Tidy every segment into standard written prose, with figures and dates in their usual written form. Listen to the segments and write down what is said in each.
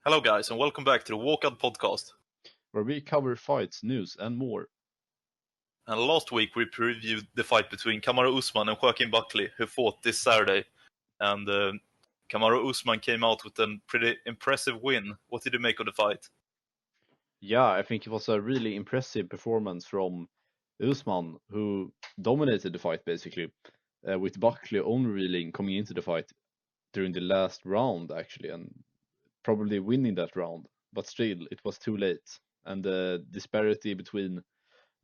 Hello guys, and welcome back to the Walkout Podcast. Where we cover fights, news, and more. And last week we previewed the fight between Kamaru Usman and Joaquin Buckley, who fought this Saturday. And Kamaru Usman came out with a pretty impressive win. What did you make of the fight? Yeah, I think it was a really impressive performance from Usman, who dominated the fight basically, with Buckley only really coming into the fight during the last round actually, and probably winning that round. But still, it was too late, and the disparity between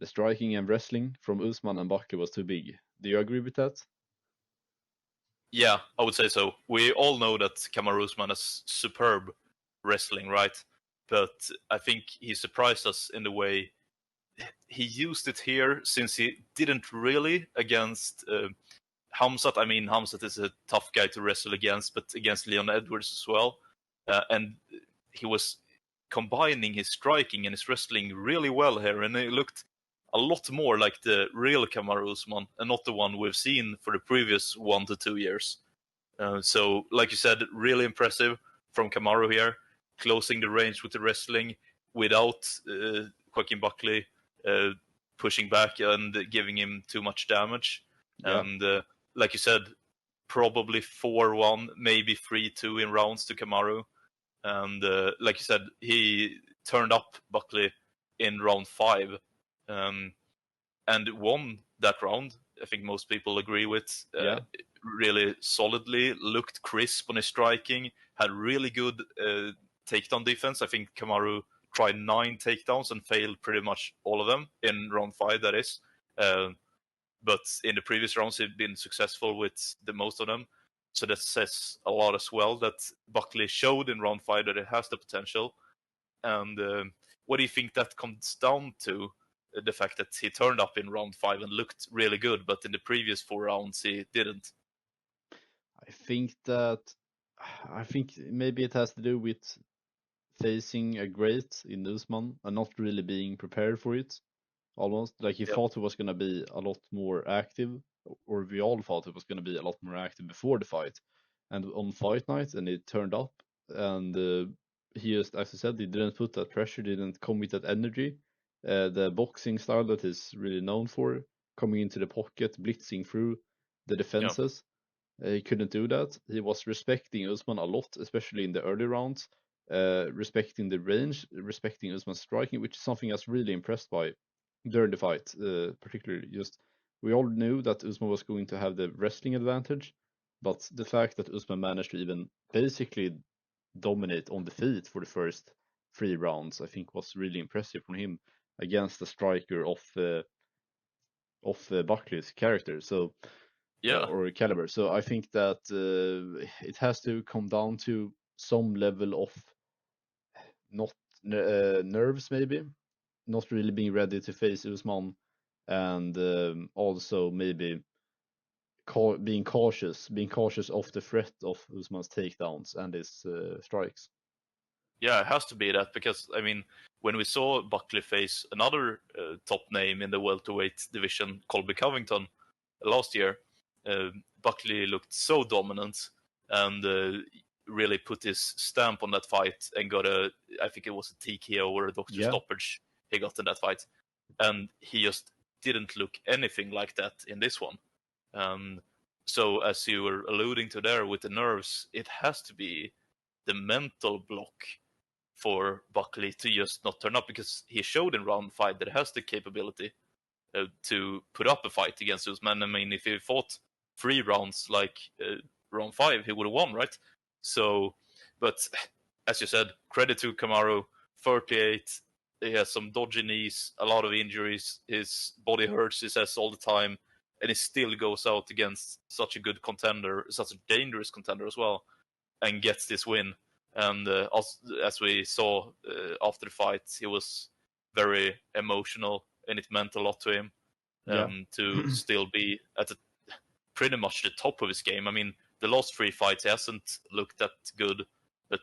the striking and wrestling from Usman and Buckley was too big. Do you agree with that? Yeah, I would say so. We all know that Kamaru Usman is superb wrestling, right? But I think he surprised us in the way he used it here, since he didn't really against Hamzat. I mean, Hamzat is a tough guy to wrestle against, but against Leon Edwards as well. And he was combining his striking and his wrestling really well here, and it looked a lot more like the real Kamaru Usman and not the one we've seen for the previous 1 to 2 years. So, like you said, really impressive from Kamaru here, closing the range with the wrestling without Joaquin Buckley pushing back and giving him too much damage. Yeah. And like you said, probably 4-1, maybe 3-2 in rounds to Kamaru. And like you said, he turned up Buckley in round 5 and won that round. I think most people agree with. Really solidly, looked crisp on his striking, had really good takedown defense. I think Kamaru tried 9 takedowns and failed pretty much all of them in round 5, that is. But in the previous rounds, he'd been successful with the most of them. So that says a lot as well, that Buckley showed in round 5 that it has the potential. And what do you think that comes down to? The fact that he turned up in round 5 and looked really good, but in the previous 4 rounds he didn't. I think maybe it has to do with facing a great in Usman and not really being prepared for it. Almost like he thought it was going to be a lot more active, or we all thought it was going to be a lot more active before the fight. And on fight night, and it turned up, and he just, as I said, he didn't put that pressure, didn't come with that energy. The boxing style that is really known for, coming into the pocket, blitzing through the defenses. He couldn't do that. He was respecting Usman a lot, especially in the early rounds, respecting the range, respecting Usman's striking, which is something I was really impressed by during the fight, particularly. Just we all knew that Usman was going to have the wrestling advantage, but the fact that Usman managed to even basically dominate on the feet for the first 3 rounds, I think was really impressive from him against the striker of Buckley's character. So or caliber. So I think that it has to come down to some level of not nerves, maybe not really being ready to face Usman, and also maybe being cautious of the threat of Usman's takedowns and his strikes. Yeah, it has to be that, because I mean, when we saw Buckley face another top name in the welterweight division, Colby Covington, last year, Buckley looked so dominant and really put his stamp on that fight and got I think it was a TKO or a doctor stoppage he got in that fight. And he just didn't look anything like that in this one. So as you were alluding to there with the nerves, it has to be the mental block for Buckley to just not turn up, because he showed in round 5 that he has the capability to put up a fight against Usman. I mean, if he fought 3 rounds like round 5, he would have won, right? So, but as you said, credit to Kamaru, 38. He has some dodgy knees, a lot of injuries. His body hurts, he says, all the time, and he still goes out against such a good contender, such a dangerous contender as well, and gets this win. And as we saw after the fight, he was very emotional, and it meant a lot to him to still be at pretty much the top of his game. I mean, the last 3 fights he hasn't looked that good, but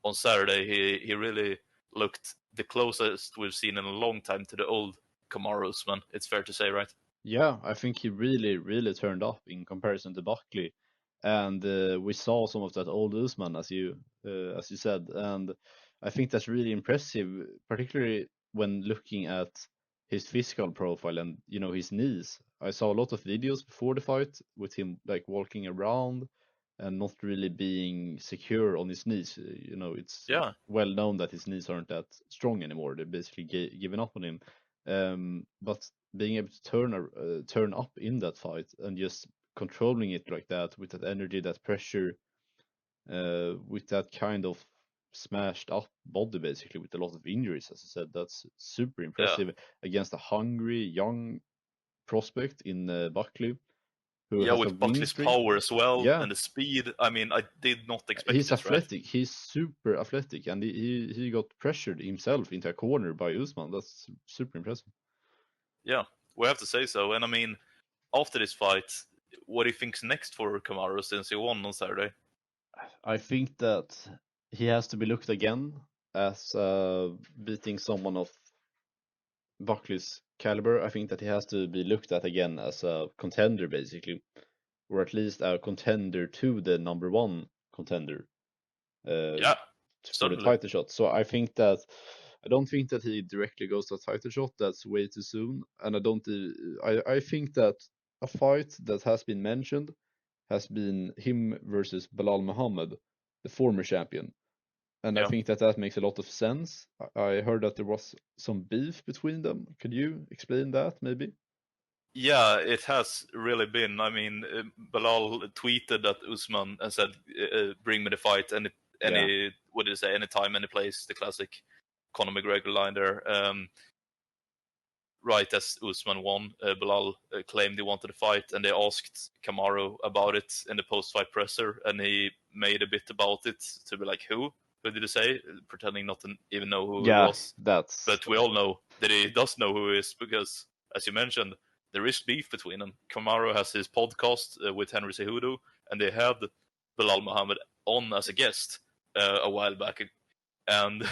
on Saturday he really looked the closest we've seen in a long time to the old Kamaru Usman. It's fair to say, right? Yeah, I think he really, really turned up in comparison to Buckley. and we saw some of that old Usman, as you said, and I think that's really impressive, particularly when looking at his physical profile and his knees. I saw a lot of videos before the fight with him like walking around and not really being secure on his knees. It's Yeah, well known that his knees aren't that strong anymore. They're basically given up on him. But being able to turn up in that fight and just controlling it like that with that energy, that pressure, with that kind of smashed up body, basically with a lot of injuries, as I said, that's super yeah, impressive against a hungry young prospect in Buckley who yeah. has a With winning Buckley's streak. power as well Yeah, and the speed. I mean, I did not expect he's this, right? athletic. He's super athletic, and he got pressured himself into a corner by Usman. That's super impressive. Yeah, we have to say so. And I mean, after this fight, what do you think's next for Kamaru since he won on Saturday? I think that he has to be looked again as beating someone of Buckley's caliber. I think that he has to be looked at again as a contender, basically, or at least a contender to the number one contender uh, Yeah, for the certainly. title shot. So I don't think that he directly goes to a title shot. That's way too soon. And I think that a fight that has been mentioned has been him versus Bilal Muhammad, the former champion. And I Yeah. think that that makes a lot of sense. I heard that there was some beef between them. Could you explain that, maybe? Yeah, it has really been. I mean, Bilal tweeted at Usman and said, "Bring me the fight Yeah, what did he say? Any time, any place." The classic Conor McGregor line there. Right as Usman won, Bilal claimed he wanted to fight, and they asked Kamaru about it in the post-fight presser, and he made a bit about it to be like, "Who? Who did he say?" Pretending not to even know who he yeah, was. that's But we all know that he does know who he is because, as you mentioned, there is beef between them. Kamaru has his podcast with Henry Cejudo, and they had Bilal Muhammad on as a guest a while back, and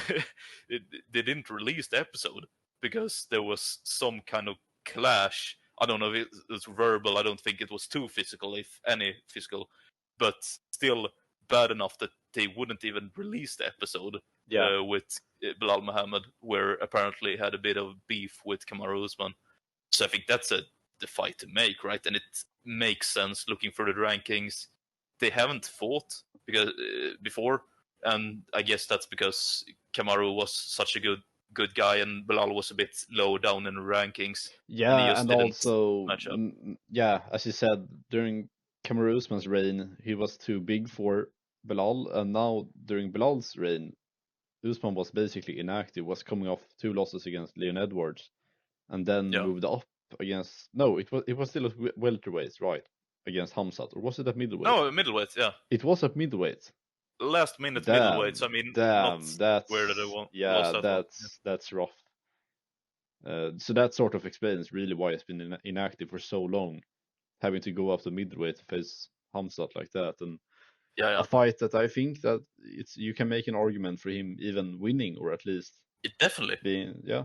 they didn't release the episode because there was some kind of clash. I don't know if it was verbal. I don't think it was too physical, if any physical, but still bad enough that they wouldn't even release the episode yeah, with Bilal Muhammad, where apparently he had a bit of beef with Kamaru Usman. So I think that's the fight to make, right? And it makes sense looking through the rankings. They haven't fought because before, and I guess that's because Kamaru was such a good guy, and Bilal was a bit low down in the rankings, and he yeah, just and didn't also, match up. yeah, as you said, during Kamaru Usman's reign, he was too big for Bilal, and now during Bilal's reign, Usman was basically inactive, was coming off 2 losses against Leon Edwards, and then Yeah. moved up against. No, it was still at welterweight, right? Against Hamzat, or was it at middleweight? No, middleweight. Yeah, It was at middleweight. last minute middleweights. I Damn, mean, not damn, where did they yeah, lost that one. Yeah. that's rough. So that sort of explains really why it's been inactive for so long, having to go up to middleweight to face Hamzat like that, and Yeah, a yeah. fight that I think that you can make an argument for him even winning, or at least It definitely being, yeah.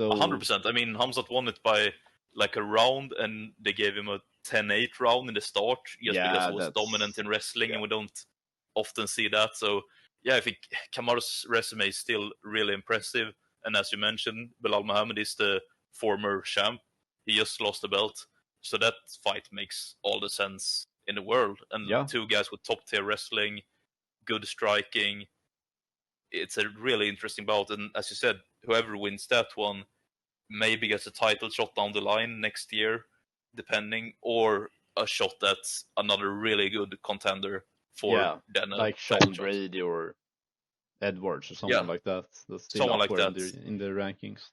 hundred So percent. I mean, Hamzat won it by like a round, and they gave him a 10-8 round in the start just because yeah, he was dominant that's in wrestling, yeah, and we don't often see that. So yeah, I think Kamaru's resume is still really impressive. And as you mentioned, Bilal Muhammad is the former champ. He just lost the belt, so that fight makes all the sense in the world. And yeah, two guys with top tier wrestling, good striking. It's a really interesting bout, and as you said, whoever wins that one maybe gets a title shot down the line next year, depending, or a shot at another really good contender for yeah, then a like title Sean shot. Brady or Edwards or Yeah, someone like that. That's still someone up like there that. in the rankings.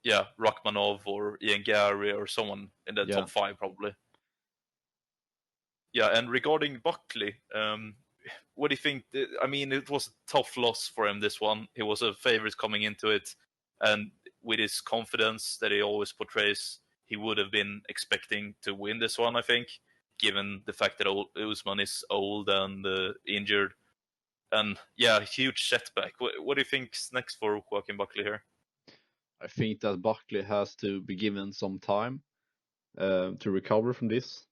Yeah, Rachmanov or Ian Gary or someone in the Yeah, top five probably. Yeah, and regarding Buckley, what do you think? I mean, it was a tough loss for him, this one. He was a favorite coming into it, and with his confidence that he always portrays, he would have been expecting to win this one, I think, given the fact that Usman is old and injured. And yeah, huge setback. What do you think's next for Joaquin Buckley here? I think that Buckley has to be given some time to recover from this.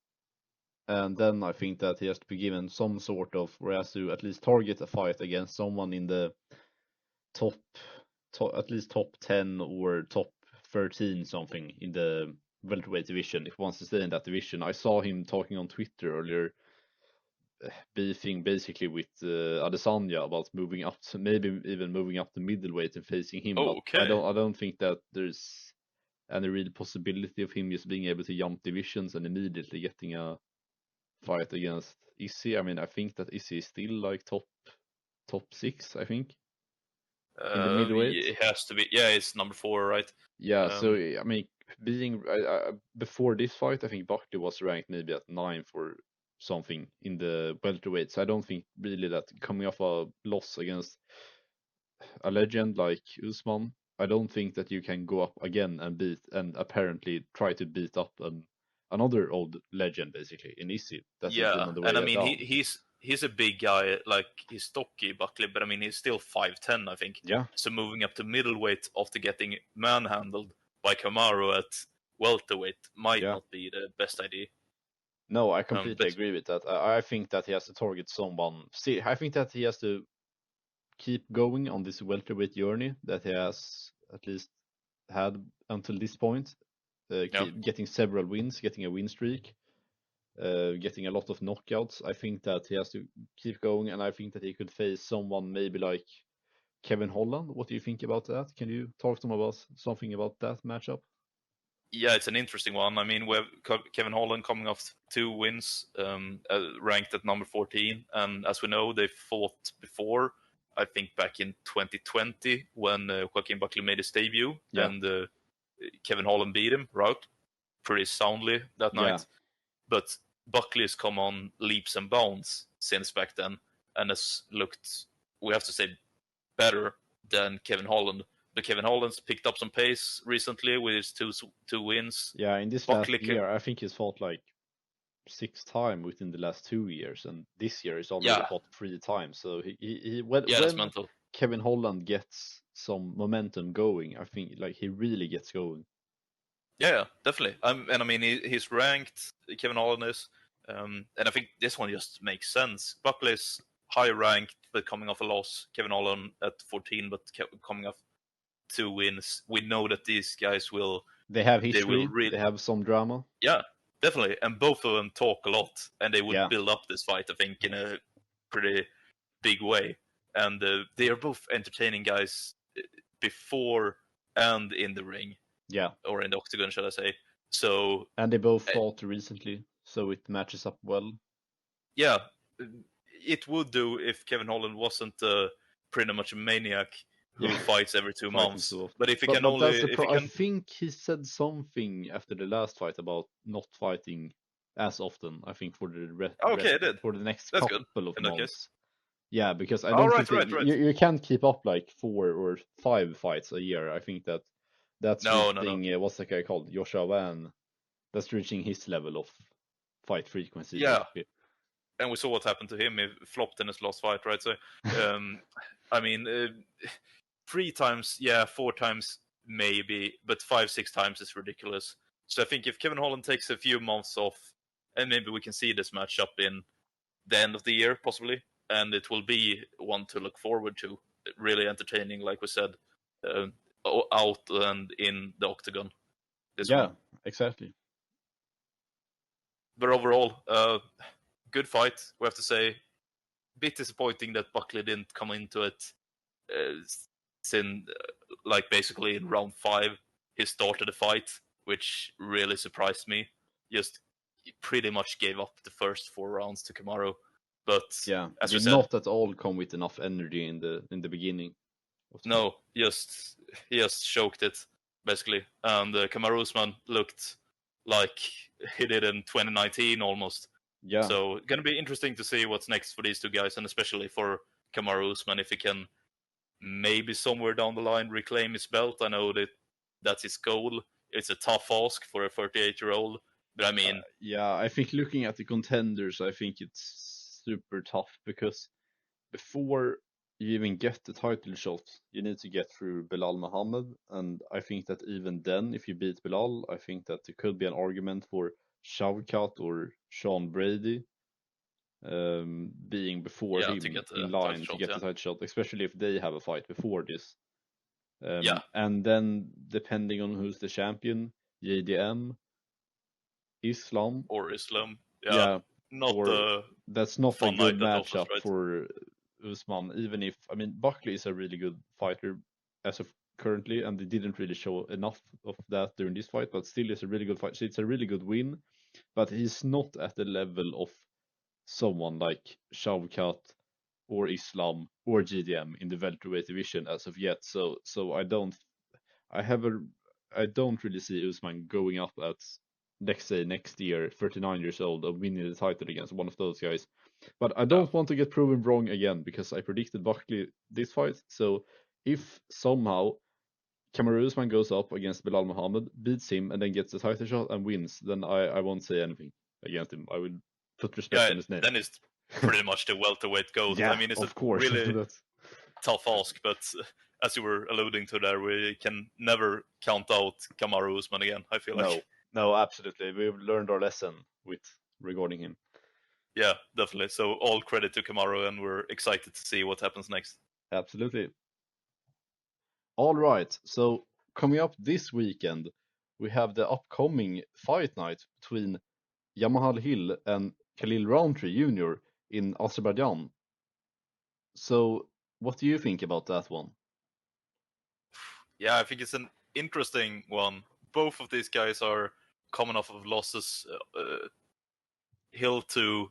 And then I think that he has to be given some sort of, or has to at least target a fight against someone in the top at least top 10 or top 13 something in the welterweight division if he wants to stay in that division. I saw him talking on Twitter earlier, beefing basically with Adesanya about moving up to, maybe even moving up to middleweight and facing him. Oh, But okay. I don't think that there's any real possibility of him just being able to jump divisions and immediately getting a fight against Izzy. I mean, I think that Izzy is still like top 6, I think, in the middleweight. It has to be. Yeah, it's number 4, right? Yeah, so I mean, being before this fight, I think Buckley was ranked maybe at 9 for something in the welterweight. So I don't think really that coming off a loss against a legend like Usman, I don't think that you can go up again and apparently try to beat up another old legend basically in Izzy that has been on the way and I mean down. he's a big guy, like he's stocky, Buckley, but I mean he's still 5'10", I think. Yeah. So moving up to middleweight after getting manhandled by Kamaru at welterweight might not be the best idea. No, I completely agree with that. I think that he has to target someone. See, I think that he has to keep going on this welterweight journey that he has at least had until this point, getting several wins, getting a win streak, getting a lot of knockouts. I think that he has to keep going, and I think that he could face someone maybe like Kevin Holland. What do you think about that? Can you talk to him about something about that matchup? Yeah, it's an interesting one. I mean, we have Kevin Holland coming off 2 wins, ranked at number 14, and as we know, they fought before. I think back in 2020 when Joaquin Buckley made his debut, and Kevin Holland beat him, right? Pretty soundly that night. But Buckley has come on leaps and bounds since back then, and has looked, we have to say, better than Kevin Holland. But Kevin Holland's picked up some pace recently with his two wins. Yeah, in this Buckley last year, I think he's fought like 6 times within the last 2 years, and this year he's already fought 3 times. So when Kevin Holland gets some momentum going, I think like he really gets going. Yeah, definitely. And I mean, he's ranked, Kevin Holland is, and I think this one just makes sense. Buckley's high ranked, but coming off a loss. Kevin Holland at 14, but coming off 2 wins. We know that these guys will. They have history. They have some drama. Yeah, definitely. And both of them talk a lot, and they would build up this fight, I think, in a pretty big way. And they are both entertaining guys before and in the ring. Yeah. Or in the octagon, shall I say. So. And they both fought recently, so it matches up well. Yeah, it would do if Kevin Holland wasn't pretty much a maniac who fights every 2 months. But if he can only... I think he said something after the last fight about not fighting as often, I think, for the for the next couple of months. Yeah, because I don't think you can't keep up like 4 or 5 fights a year. I think that's reaching, what's that guy called? Joshua Van. That's reaching his level of fight frequency. Yeah. And we saw what happened to him. He flopped in his last fight, right? So, I mean, 3 times, 4 times, maybe, but 5-6 times is ridiculous. So I think if Kevin Holland takes a few months off, and maybe we can see this matchup in the end of the year, possibly, and it will be one to look forward to. Really entertaining, like we said, out and in the octagon. Exactly. But overall, good fight, we have to say. Bit disappointing that Buckley didn't come into it like basically in round 5 he started the fight, which really surprised me. Just pretty much gave up the first 4 rounds to Kamaru. But as we said, not at all come with enough energy in the beginning. No, he just choked it basically, and Kamaru Usman looked like he did in 2019 almost. Yeah. So gonna be interesting to see what's next for these 2 guys, and especially for Kamaru Usman, if he can maybe somewhere down the line reclaim his belt. I know that's his goal. It's a tough ask for a 38-year-old, but I mean, I think looking at the contenders, I think it's super tough because before you even get the title shot, you need to get through Belal Muhammad, and I think that even then, if you beat Belal, I think that there could be an argument for Shavkat or Sean Brady being before Yeah, to him get the in title line to shot, get yeah. the title shot, especially if they have a fight before this. Yeah. And then depending on who's the champion, JDM, Islam, Or Islam. Yeah. yeah, Not or a that's not a fun night good that offers, matchup right? for Usman. Even if I mean Buckley is a really good fighter as of currently, and they didn't really show enough of that during this fight, but still is a really good fight. So it's a really good win, but he's not at the level of someone like Shavkat or Islam or GDM in the welterweight division as of yet. So I have a I don't really see Usman going up at next year, 39 years old, of winning the title against one of those guys. But I No. don't want to get proven wrong again because I predicted Buckley this fight. So if somehow Kamaru Usman goes up against Bilal Muhammad, beats him, and then gets the title shot and wins, then I won't say anything against him. I will put respect Yeah, on his name. then it's pretty much the welterweight goat. Yeah, I mean, it's a of course. really That's tough ask, but as you were alluding to there, we can never count out Kamaru Usman again, I feel like. no, absolutely. We've learned our lesson with regarding him. Yeah, definitely. So all credit to Kamaru, and we're excited to see what happens next. Absolutely. All right. So coming up this weekend, we have the upcoming fight night between Jamahal Hill and Khalil Rountree Jr. in Azerbaijan. So what do you think about that one? Yeah, I think it's an interesting one. Both of these guys are coming off of losses. Hill to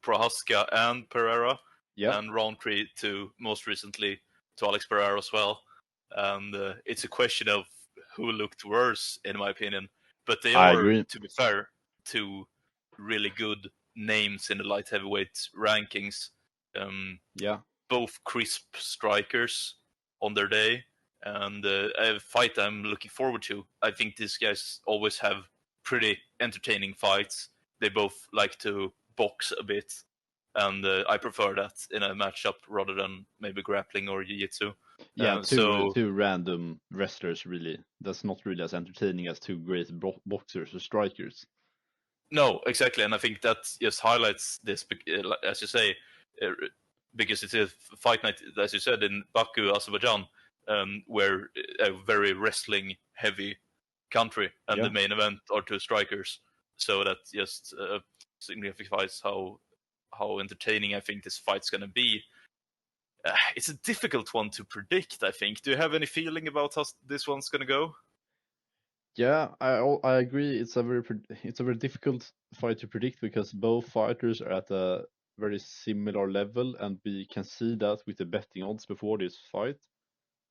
Prohaska and Pereira, Yeah, and Rountree to most recently to Alex Pereira as well. And it's a question of who looked worse, in my opinion. But they I are, agree. to be fair, two really good names in the light heavyweight rankings. Yeah. Both crisp strikers on their day, and a fight I'm looking forward to. I think these guys always have pretty entertaining fights. They both like to box a bit, and I prefer that in a matchup rather than maybe grappling or jiu-jitsu. Yeah, So two random wrestlers really. That's not really as entertaining as two great boxers or strikers. no, exactly, and I think that just highlights this, as you say, uh, because it's a fight night, as you said, in Baku, Azerbaijan, where a very wrestling-heavy country, and the Yeah. main event are two strikers. So that just signifies how entertaining I think this fight's going to be. It's a difficult one to predict, I think. Do you have any feeling about how this one's going to go? Yeah, I agree. It's a very difficult fight to predict because both fighters are at a very similar level, and we can see that with the betting odds before this fight,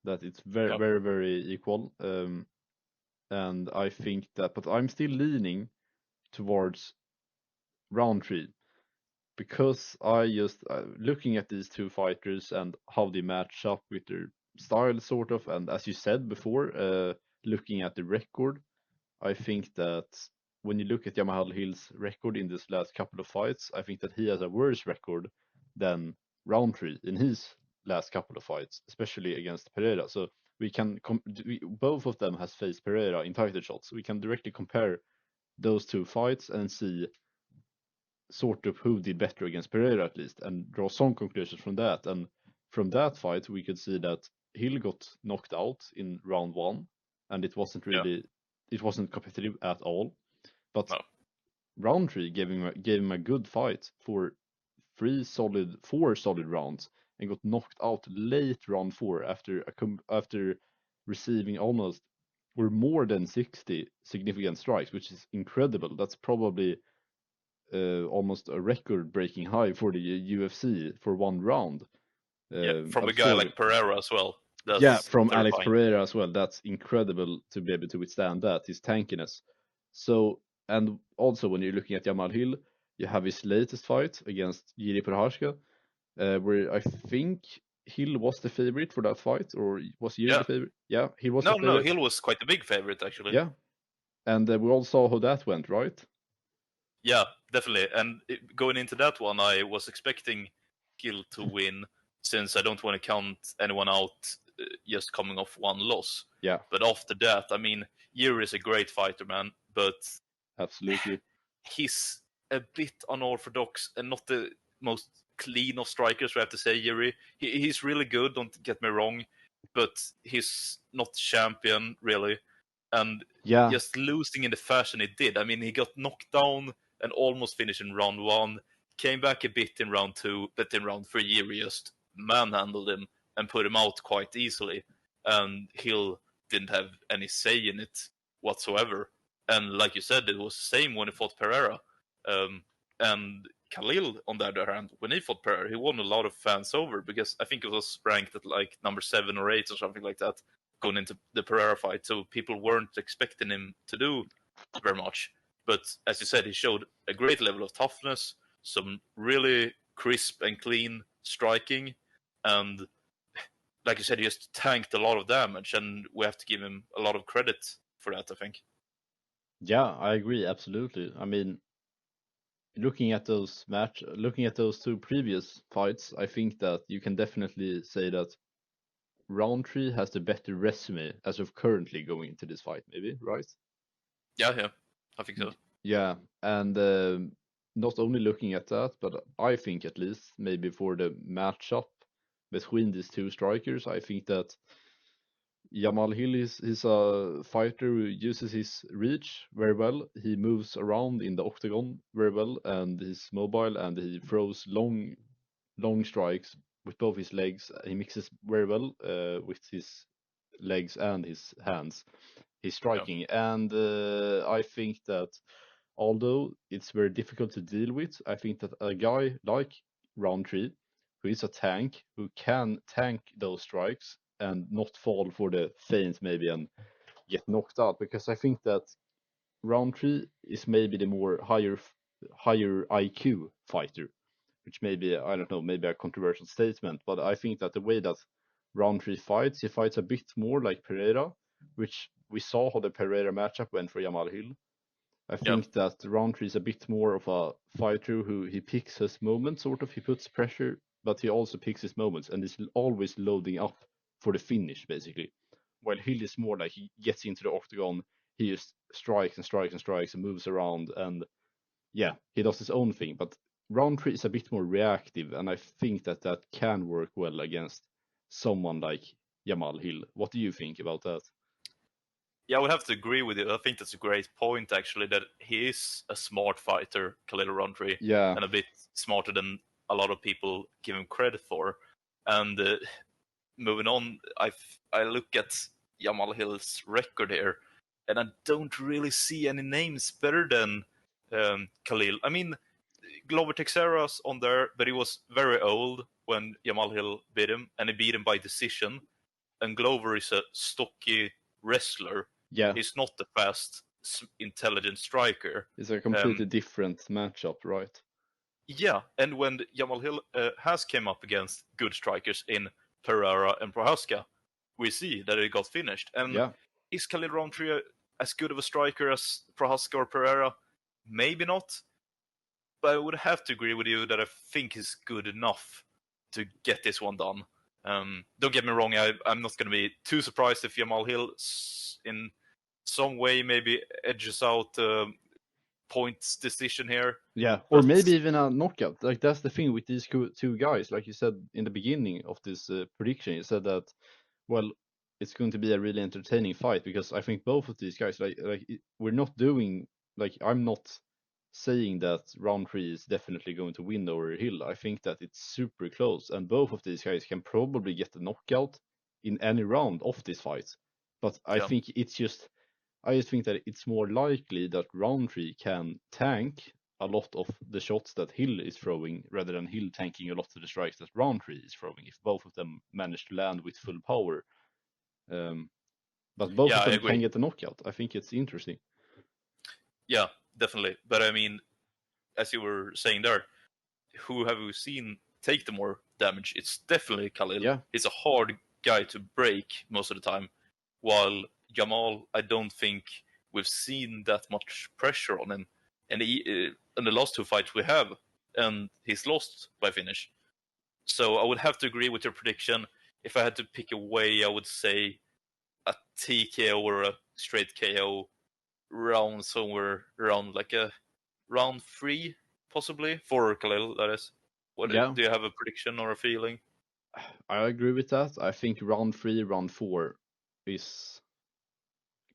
that it's very Yeah. very very equal. And I think that, but I'm still leaning towards Roundtree because I just looking at these two fighters and how they match up with their style, sort of, and as you said before, looking at the record. I think that when you look at Jamahal Hill's record in this last couple of fights, I think that he has a worse record than Roundtree in his last couple of fights, especially against Pereira. So we can both of them has faced Pereira in title shots. We can directly compare those two fights and see sort of who did better against Pereira at least, and draw some conclusions from that. And from that fight, we could see that Hill got knocked out in round one, and Yeah. it wasn't competitive at all. But No. Roundtree gave him a good fight for four solid rounds, and got knocked out late round four after receiving almost or more than 60 significant strikes, which is incredible. That's probably almost a record-breaking high for the UFC for one round. Yeah, from a guy Absurd. like Pereira as well. Yeah, That's from Alex terrifying. Pereira as well. That's incredible to be able to withstand that, his tankiness. So, and also when you're looking at Jamal Hill, you have his latest fight against Jiri Prohaska, where I think Hill was the favorite for that fight, or was Jiri Yeah. the favorite? Yeah, he was the No, favorite. Hill was quite a big favorite, actually. Yeah, and we all saw how that went, right? Yeah, definitely. And going into that one, I was expecting Hill to win, since I don't want to count anyone out just coming off one loss. Yeah, But after that, I mean, Yuri is a great fighter, man. But Absolutely. he's a bit unorthodox and not the most clean of strikers, we have to say, Yuri. He's really good, don't get me wrong, but he's not champion, really. And Yeah, just losing in the fashion he did. I mean, he got knocked down and almost finished in round 1, came back a bit in round 2, but in round 3, Yuri just manhandled him and put him out quite easily. And Hill didn't have any say in it whatsoever. And like you said, it was the same when he fought Pereira. And Khalil, on the other hand, when he fought Pereira, he won a lot of fans over because I think it was ranked at like number 7 or 8 or something like that going into the Pereira fight. So people weren't expecting him to do very much. But as you said, he showed a great level of toughness, some really crisp and clean striking, and like you said, he just tanked a lot of damage, and we have to give him a lot of credit for that, I think. yeah, I agree, absolutely. I mean, looking at those 2 previous fights, I think that you can definitely say that Roundtree has the better resume as of currently going into this fight, maybe, right? Yeah, I think so. Yeah, and not only looking at that, but I think at least maybe for the matchup between these 2 strikers, I think that Jamahal Hill is a fighter who uses his reach very well. He moves around in the octagon very well, and he's mobile, and he throws long strikes with both his legs. He mixes very well with his legs and his hands. He's striking, and I think that although it's very difficult to deal with, I think that a guy like Roundtree, who is a tank, who can tank those strikes and not fall for the feint maybe and get knocked out, because I think that Roundtree is maybe the more higher IQ fighter, which maybe, I don't know, maybe a controversial statement, but I think that the way that Roundtree fights, he fights a bit more like Pereira, which we saw how the Pereira matchup went for Jamahal Hill. I Yeah, think that Roundtree is a bit more of a fighter who he picks his moments, sort of. He puts pressure, but he also picks his moments and is always loading up for the finish, basically. While Hill is more like he gets into the octagon, he just strikes and strikes and strikes and moves around, and yeah, he does his own thing. But Roundtree is a bit more reactive, and I think that that can work well against someone like Jamahal Hill. What do you think about that? I would have to agree with you. I think that's a great point, actually, that he is a smart fighter, Khalil Rountree, Yeah, and a bit smarter than a lot of people give him credit for. And moving on, I look at Jamahal Hill's record here, and I don't really see any names better than Khalil. I mean, Glover Texeira's on there, but he was very old when Jamahal Hill beat him, and he beat him by decision. And Glover is a stocky wrestler. yeah. He's not the fast, intelligent striker. It's a completely different matchup, right? Yeah, and when Jamahal Hill has came up against good strikers in Pereira and Prohaska, we see that it got finished. And Yeah, is Khalil Rountree as good of a striker as Prohaska or Pereira? Maybe not, but I would have to agree with you that I think he's good enough to get this one done. Don't get me wrong, I'm not going to be too surprised if Jamahal Hill in some way maybe edges out points decision here. yeah, or But maybe even a knockout. Like that's the thing with these 2 guys. Like you said in the beginning of this prediction, you said that, well, it's going to be a really entertaining fight because I think both of these guys, we're not doing, like, I'm not saying that Roundtree is definitely going to win over Hill. I think that it's super close, and both of these guys can probably get the knockout in any round of this fight. But yeah, I just think that it's more likely that Roundtree can tank a lot of the shots that Hill is throwing rather than Hill tanking a lot of the strikes that Roundtree is throwing if both of them manage to land with full power. Um, but both yeah, of I them can agree. get a knockout. I think it's interesting. Yeah, definitely. But I mean, as you were saying there, who have we seen take the more damage? It's definitely Khalil. Yeah, He's a hard guy to break most of the time, while Jamal, I don't think we've seen that much pressure on him. And in the last 2 fights we have, and he's lost by finish. So I would have to agree with your prediction. If I had to pick a way, I would say a TKO or a straight KO. round somewhere around like a round 3, possibly for Khalil. That is. What Yeah, do you have a prediction or a feeling? I agree with that. I think round 3, round 4 is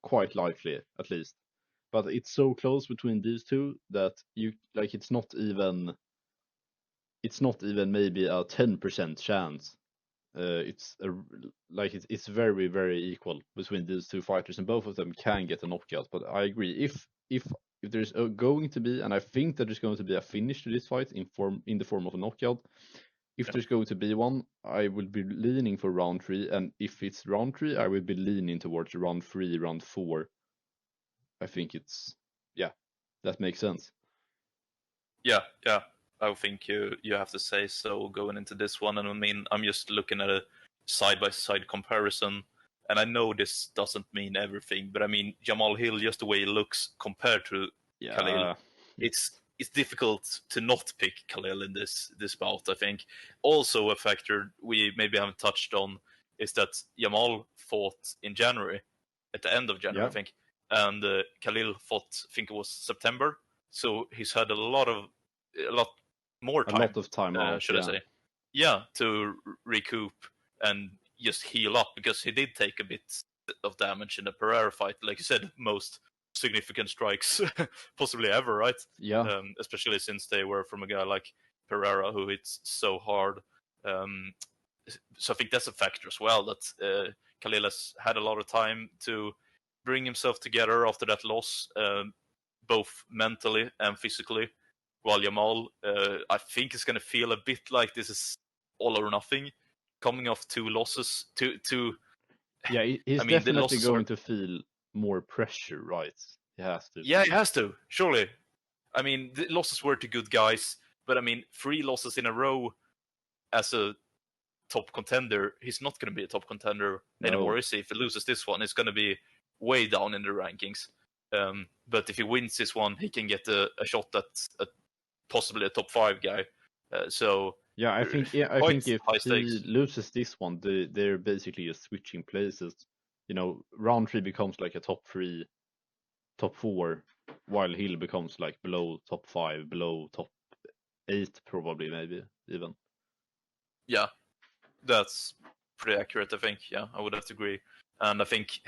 quite likely, at least. But it's so close between these two that you like it's not even maybe a 10% chance. It's it's very very equal between these two fighters, and both of them can get a knockout. But I agree, if there's going to be, and I think that there's going to be a finish to this fight in the form of a knockout. If Yeah. there's going to be one, I will be leaning for round 3, and if it's round 3, I will be leaning towards round 3, round 4. I think that makes sense. Yeah, I think you have to say so going into this one. And I mean, I'm just looking at a side by side comparison, and I know this doesn't mean everything, but I mean Jamahal Hill, just the way he looks compared to Khalil, Yeah, it's difficult to not pick Khalil in this bout. I think also a factor we maybe haven't touched on is that Jamal fought in January, at the end of January, yeah, I think, and Khalil fought, I think it was September. So he's had a lot more a time, lot of time out. should I Yeah, say? Yeah, to recoup and just heal up, because he did take a bit of damage in the Pereira fight. Like you said, most significant strikes possibly ever, right? yeah, Especially since they were from a guy like Pereira who hits so hard. Um, so I think that's a factor as well, that Khalil has had a lot of time to bring himself together after that loss, both mentally and physically. While Jamal, I think, is going to feel a bit like this is all or nothing, coming off 2 losses. yeah. He's I mean, the definitely losses are. going to feel more pressure, right? He has to. Yeah, he has to, surely. I mean, the losses were to good guys, but I mean, 3 losses in a row as a top contender, he's not going to be a top contender anymore, No, is he? If he loses this one, it's going to be way down in the rankings. But if he wins this one, he can get a shot at possibly a top 5 guy. So yeah, I quite think if high he stakes. loses this one, they're basically just switching places. Round 3 becomes like a top 3, top 4, while Hill becomes like below top 5, below top 8, probably maybe even. Yeah, that's pretty accurate, I think. Yeah, I would have to agree. And I think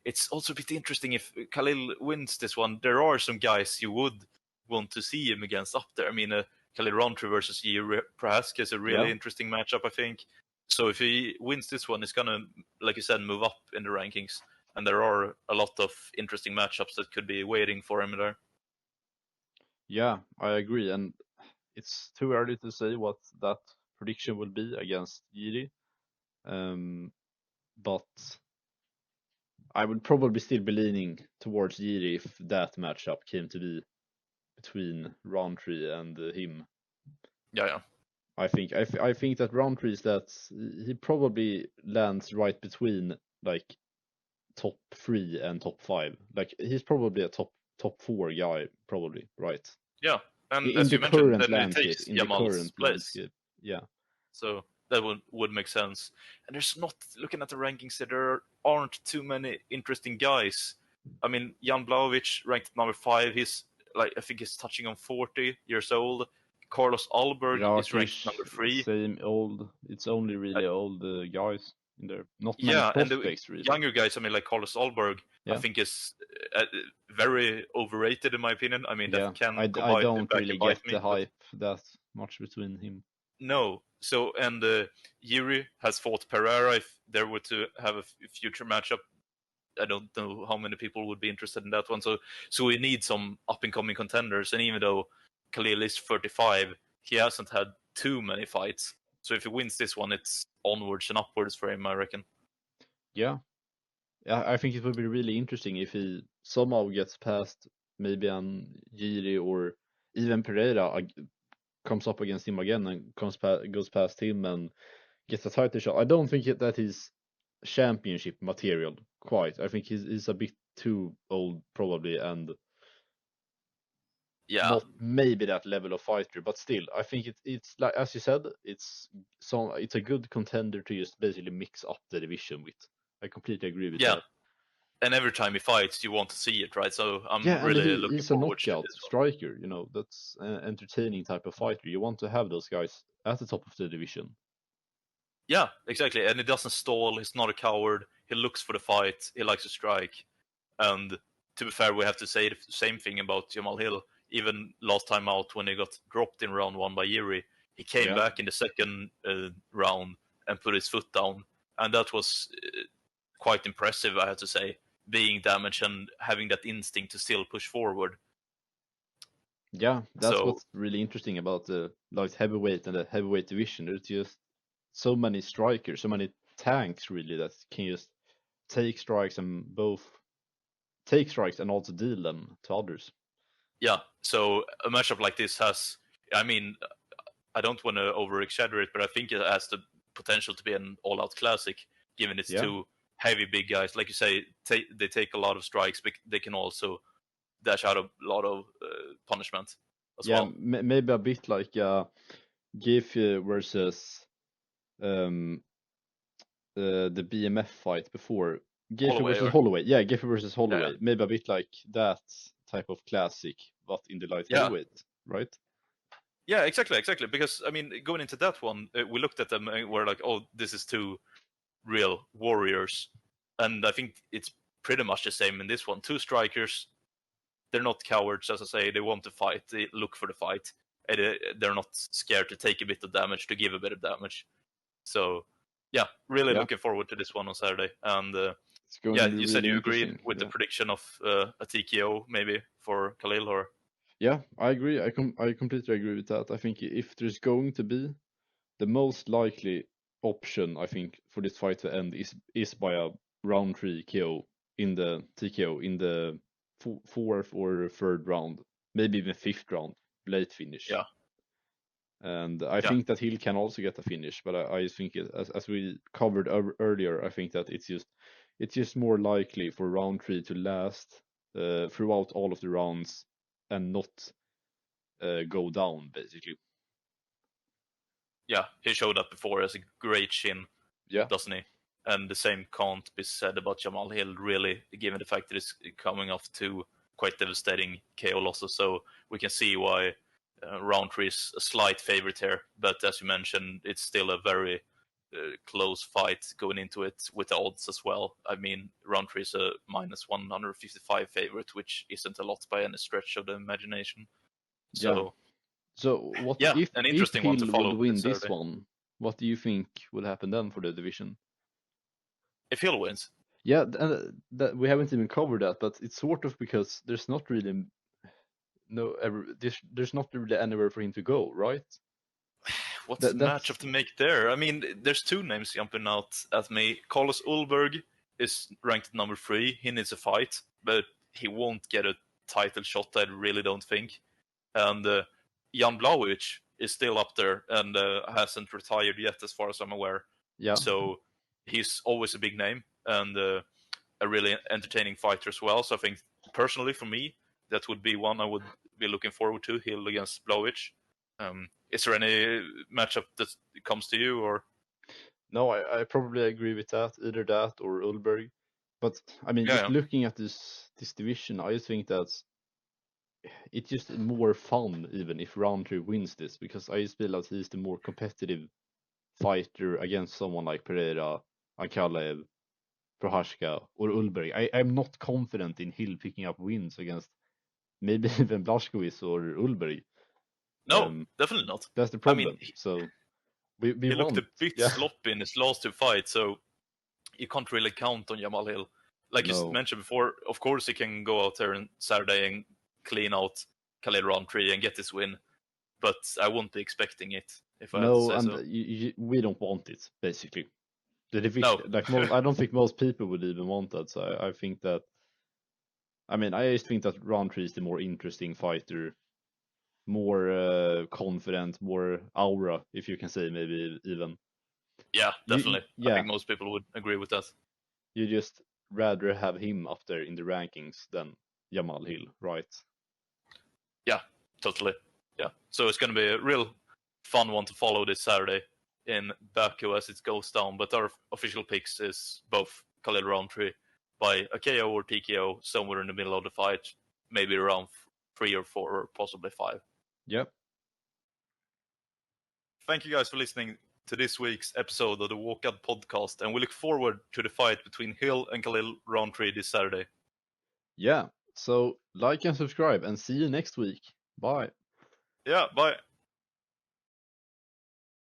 it's also a bit interesting if Khalil wins this one. There are some guys you would want to see him against up there. I mean, Khalil Rountree versus Jiri Prohaska is a really Yeah, interesting matchup, I think. So if he wins this one, it's gonna, like you said, move up in the rankings. And there are a lot of interesting matchups that could be waiting for him there. yeah, I agree, and it's too early to say what that prediction will be against Jiri. But I would probably still be leaning towards Jiri if that matchup came to be between Roundtree and him. Yeah. I think that Roundtree is that he probably lands right between like top 3 and top 5. Like he's probably a top 4 guy, probably, right? Yeah. And In as the you mentioned, current then it landscape, takes Jamal's place. yeah, So that would make sense. And there's not, looking at the rankings, there aren't too many interesting guys. I mean, Jan Blaovic ranked number 5. He's like, I think he's touching on 40 years old. Carlos Alberg is ranked Rakic, number 3. same old. It's only Uh, really old guys in there. Not many yeah, and the prospects really. younger guys, I mean, like Carlos Alberg, I Yeah, think is very overrated in my opinion. I mean, yeah. that can I come don't back really and get bite the me, but hype that much between him. no. So, and Yuri has fought Pereira. If there were to have a future matchup, I don't know how many people would be interested in that one. So we need some up and coming contenders. And even though Khalil is 35, he hasn't had too many fights. So if he wins this one, it's onwards and upwards for him, I reckon. Yeah, yeah. I think it would be really interesting if he somehow gets past maybe an Giri or even Pereira comes up against him again and goes past him and gets a title shot. I don't think that he's championship material quite. I think he's a bit too old probably and Yeah, not maybe that level of fighter, but still, I think it's like as you said, it's a good contender to just basically mix up the division with. I completely agree with yeah. that. and every time he fights, you want to see it, right? So I'm Yeah, and really looking he's a forward to knockout this one. striker. You know, that's an entertaining type of fighter. You want to have those guys at the top of the division. Yeah, exactly. And he doesn't stall. He's not a coward. He looks for the fight. He likes to strike. And to be fair, we have to say the same thing about Jamahal Hill. Even last time out, when he got dropped in round 1 by Yuri, he came back in the second round and put his foot down. And that was quite impressive, I have to say, being damaged and having that instinct to still push forward. Yeah, that's what's really interesting about the light heavyweight and the heavyweight division. There's just so many strikers, so many tanks really that can just take strikes and both take strikes and also deal them to others. Yeah, so a matchup like this has, I mean, I don't want to over-exaggerate, but I think it has the potential to be an all-out classic, given it's two heavy big guys. Like you say, they take a lot of strikes, but they can also dash out a lot of punishment as well. Maybe a bit like Giff versus the BMF fight before. Giffey versus Holloway. Yeah, Giffey versus Holloway. Yeah. Maybe a bit like that type of classic, but in the light heavyweight, right? Yeah, exactly. Because, I mean, going into that one, we looked at them and we're like, oh, this is two real warriors. And I think it's pretty much the same in this one. Two strikers, they're not cowards, as I say. They want to fight. They look for the fight. They're not scared to take a bit of damage, to give a bit of damage. So, yeah, really looking forward to this one on Saturday. And you said you agreed with the prediction of a TKO maybe for Khalil, or? Yeah, I agree. I completely agree with that. I think if there's going to be the most likely option, I think, for this fight to end is by a Rountree KO in the TKO in the fourth or third round, maybe even fifth round, late finish. Yeah. And I think that Hill can also get a finish, but I think as we covered earlier, I think that it's just more likely for Rountree to last throughout all of the rounds and not go down, basically. Yeah, he showed up before as a great chin, doesn't he? And the same can't be said about Jamahal Hill, really, given the fact that he's coming off two quite devastating KO losses. So we can see why Rountree is a slight favorite here. But as you mentioned, it's still a very close fight going into it with the odds as well. I mean, Rountree is a minus 155 favorite, which isn't a lot by any stretch of the imagination. So, what if an interesting one to follow would win this one? What do you think will happen then for the division? If Hill wins? Yeah, and we haven't even covered that, but it's sort of because there's not really there's not really anywhere for him to go, right? What's the matchup to make there? I mean, there's two names jumping out at me. Carlos Ulberg is ranked number 3. He needs a fight, but he won't get a title shot, I really don't think. And Jan Blachowicz is still up there and hasn't retired yet, as far as I'm aware. Yeah. So he's always a big name and a really entertaining fighter as well. So I think, personally, for me, that would be one I would be looking forward to, Hill against Blachowicz. Is there any matchup that comes to you, or? No, I probably agree with that. Either that or Ulberg. But I mean, just looking at this division, I think that's it's just more fun even if Rountree wins this, because I just feel that he's the more competitive fighter against someone like Pereira, Ankalaev, Prohaska, or Ulberg. I'm not confident in Hill picking up wins against maybe even Blachowicz or Ulberg. No, definitely not. That's the problem. I mean, so we he looked a bit sloppy in his last two fights, so you can't really count on Jamahal Hill. Like you mentioned before, of course he can go out there on Saturday and clean out Khalil Rountree and get this win, but I won't be expecting it. If I have to say so. We don't want it, basically. The division, I don't think most people would even want that. So I think that, I mean, I just think that Rountree is the more interesting fighter, more confident, more aura, if you can say, maybe even. Yeah, definitely. I think most people would agree with that. You just rather have him up there in the rankings than Jamahal Hill, right? Yeah, totally. Yeah, so it's going to be a real fun one to follow this Saturday in Baku as it goes down. But our official picks is both Khalil Rountree by a KO or TKO somewhere in the middle of the fight, maybe around 3 or 4 or possibly 5. Yep. Thank you guys for listening to this week's episode of the Walkout Podcast, and we look forward to the fight between Hill and Khalil Rountree this Saturday. Yeah. So like and subscribe, and see you next week. Bye. Yeah, bye.